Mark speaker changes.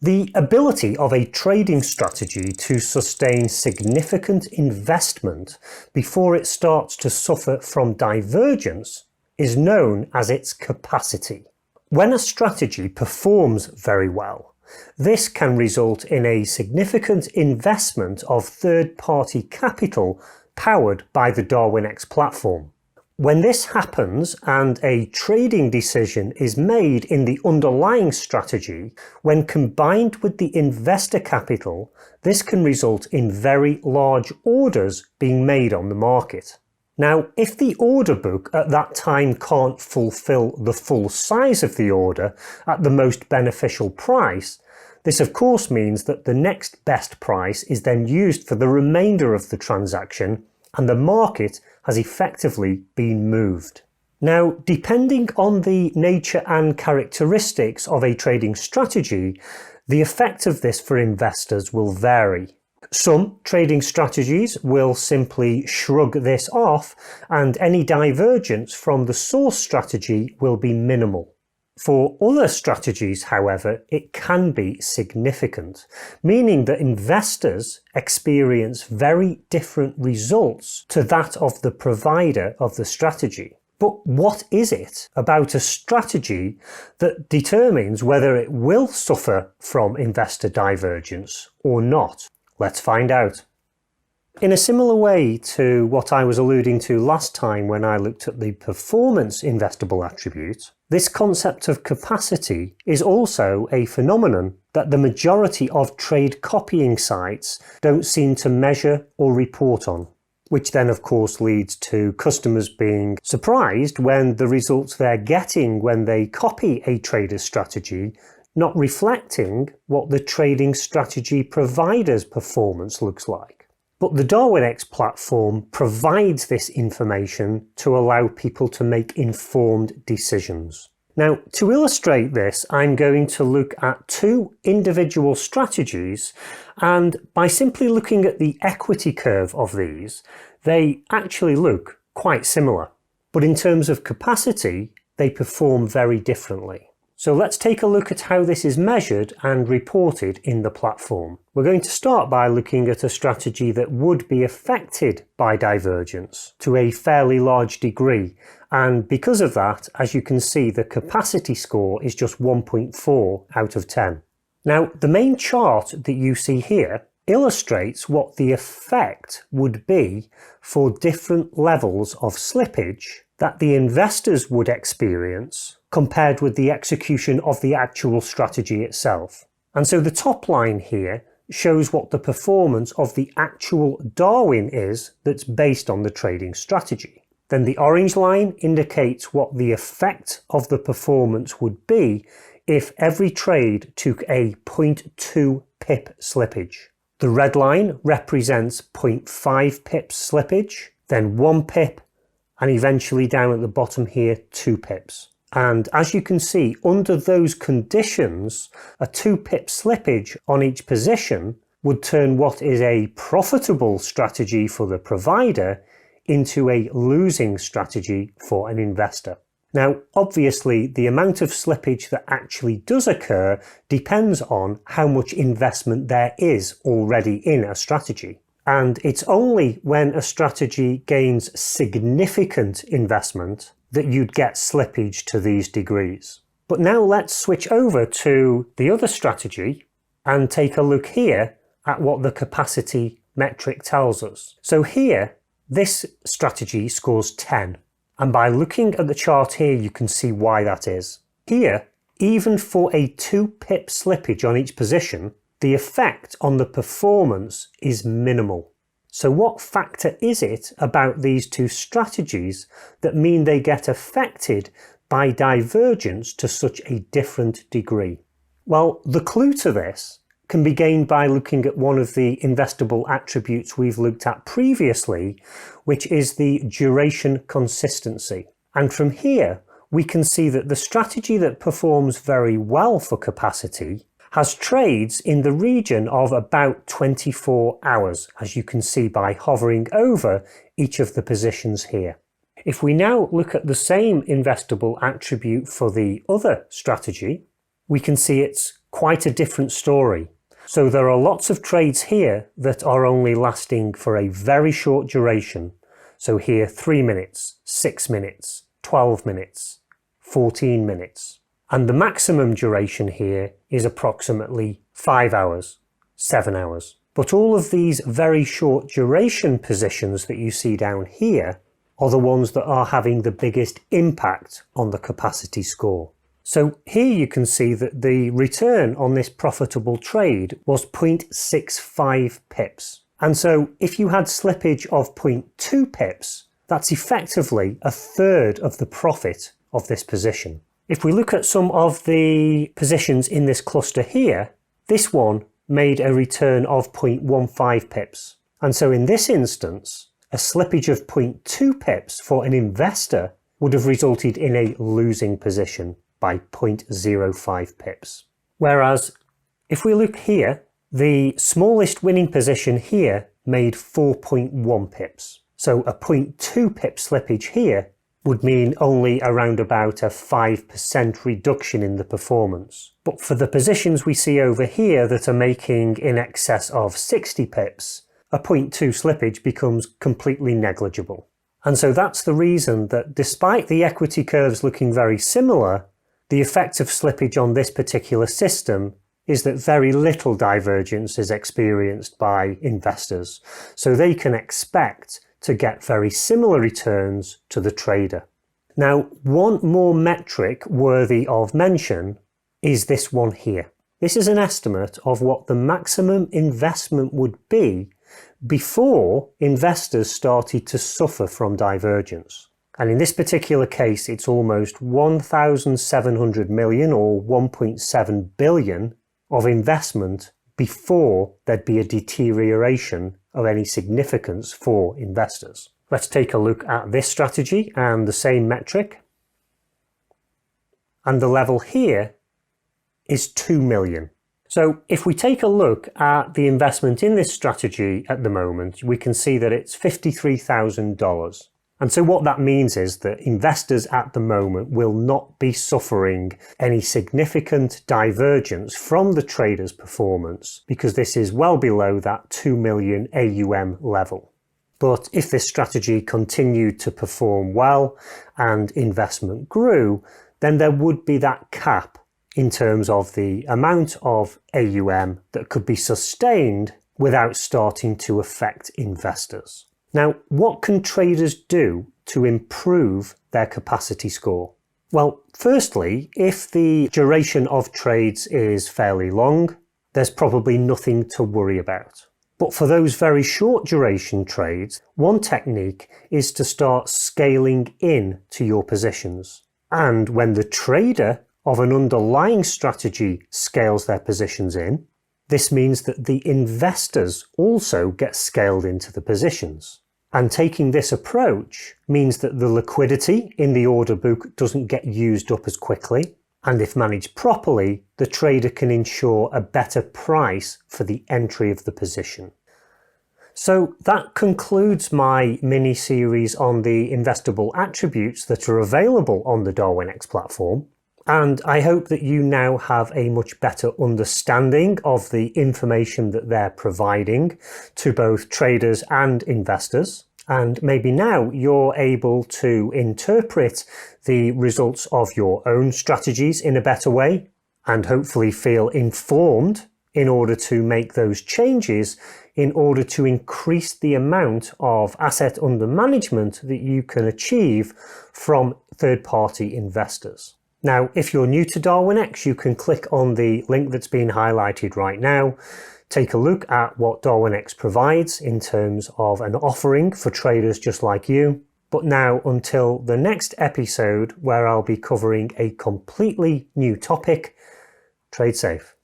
Speaker 1: The ability of a trading strategy to sustain significant investment before it starts to suffer from divergence is known as its capacity. When a strategy performs very well, this can result in a significant investment of third-party capital powered by the Darwinex platform. When this happens and a trading decision is made in the underlying strategy, when combined with the investor capital, this can result in very large orders being made on the market. Now, if the order book at that time can't fulfill the full size of the order at the most beneficial price, this of course means that the next best price is then used for the remainder of the transaction, and the market has effectively been moved. Now, depending on the nature and characteristics of a trading strategy, the effect of this for investors will vary. Some trading strategies will simply shrug this off, and any divergence from the source strategy will be minimal. For other strategies, however, it can be significant, meaning that investors experience very different results to that of the provider of the strategy. But what is it about a strategy that determines whether it will suffer from investor divergence or not? Let's find out. In a similar way to what I was alluding to last time when I looked at the performance investable attribute, this concept of capacity is also a phenomenon that the majority of trade copying sites don't seem to measure or report on, which then of course leads to customers being surprised when the results they're getting when they copy a trader's strategy not reflecting what the trading strategy provider's performance looks like. But the Darwinex platform provides this information to allow people to make informed decisions. Now, to illustrate this, I'm going to look at two individual strategies, and by simply looking at the equity curve of these, they actually look quite similar. But in terms of capacity, they perform very differently. So let's take a look at how this is measured and reported in the platform. We're going to start by looking at a strategy that would be affected by divergence to a fairly large degree, and because of that, as you can see, the capacity score is just 1.4 out of 10. Now, the main chart that you see here illustrates what the effect would be for different levels of slippage that the investors would experience compared with the execution of the actual strategy itself. And so the top line here shows what the performance of the actual Darwin is that's based on the trading strategy. Then the orange line indicates what the effect of the performance would be if every trade took a 0.2 pip slippage. The red line represents 0.5 pips slippage, then 1 pip, and eventually down at the bottom here 2 pips. And as you can see, under those conditions, a 2 pip slippage on each position would turn what is a profitable strategy for the provider into a losing strategy for an investor. Now, obviously, the amount of slippage that actually does occur depends on how much investment there is already in a strategy. And it's only when a strategy gains significant investment that you'd get slippage to these degrees. But now let's switch over to the other strategy and take a look here at what the capacity metric tells us. So here, this strategy scores 10. And by looking at the chart here, you can see why that is. Here, even for a 2 pip slippage on each position, the effect on the performance is minimal. So what factor is it about these two strategies that mean they get affected by divergence to such a different degree? Well, the clue to this can be gained by looking at one of the investable attributes we've looked at previously, which is the duration consistency. And from here, we can see that the strategy that performs very well for capacity has trades in the region of about 24 hours, as you can see by hovering over each of the positions here. If we now look at the same investable attribute for the other strategy, we can see it's quite a different story. So there are lots of trades here that are only lasting for a very short duration. So here 3 minutes, 6 minutes, 12 minutes, 14 minutes. And the maximum duration here is approximately 5 hours, 7 hours. But all of these very short duration positions that you see down here are the ones that are having the biggest impact on the capacity score. So here you can see that the return on this profitable trade was 0.65 pips. And so if you had slippage of 0.2 pips, that's effectively a third of the profit of this position. If we look at some of the positions in this cluster here, this one made a return of 0.15 pips. And so in this instance, a slippage of 0.2 pips for an investor would have resulted in a losing position by 0.05 pips. Whereas if we look here, the smallest winning position here made 4.1 pips. So a 0.2 pip slippage here would mean only around about a 5% reduction in the performance. But for the positions we see over here that are making in excess of 60 pips, a 0.2 slippage becomes completely negligible. And so that's the reason that despite the equity curves looking very similar, the effect of slippage on this particular system is that very little divergence is experienced by investors, so they can expect to get very similar returns to the trader. Now, one more metric worthy of mention is this one here. This is an estimate of what the maximum investment would be before investors started to suffer from divergence. And in this particular case, it's almost 1,700 million or 1.7 billion of investment before there'd be a deterioration of any significance for investors. Let's take a look at this strategy and the same metric. And the level here is 2 million. So if we take a look at the investment in this strategy at the moment, we can see that it's $53,000. And so what that means is that investors at the moment will not be suffering any significant divergence from the trader's performance because this is well below that 2 million AUM level. But if this strategy continued to perform well and investment grew, then there would be that cap in terms of the amount of AUM that could be sustained without starting to affect investors. Now, what can traders do to improve their capacity score? Well, firstly, if the duration of trades is fairly long, there's probably nothing to worry about. But for those very short duration trades, one technique is to start scaling in to your positions. And when the trader of an underlying strategy scales their positions in, this means that the investors also get scaled into the positions. And taking this approach means that the liquidity in the order book doesn't get used up as quickly, and if managed properly, the trader can ensure a better price for the entry of the position. So that concludes my mini-series on the investable attributes that are available on the Darwinex platform. And I hope that you now have a much better understanding of the information that they're providing to both traders and investors. And maybe now you're able to interpret the results of your own strategies in a better way and hopefully feel informed in order to make those changes in order to increase the amount of asset under management that you can achieve from third-party investors. Now, if you're new to Darwinex, you can click on the link that's being highlighted right now, take a look at what Darwinex provides in terms of an offering for traders just like you. But now, until the next episode where I'll be covering a completely new topic, trade safe.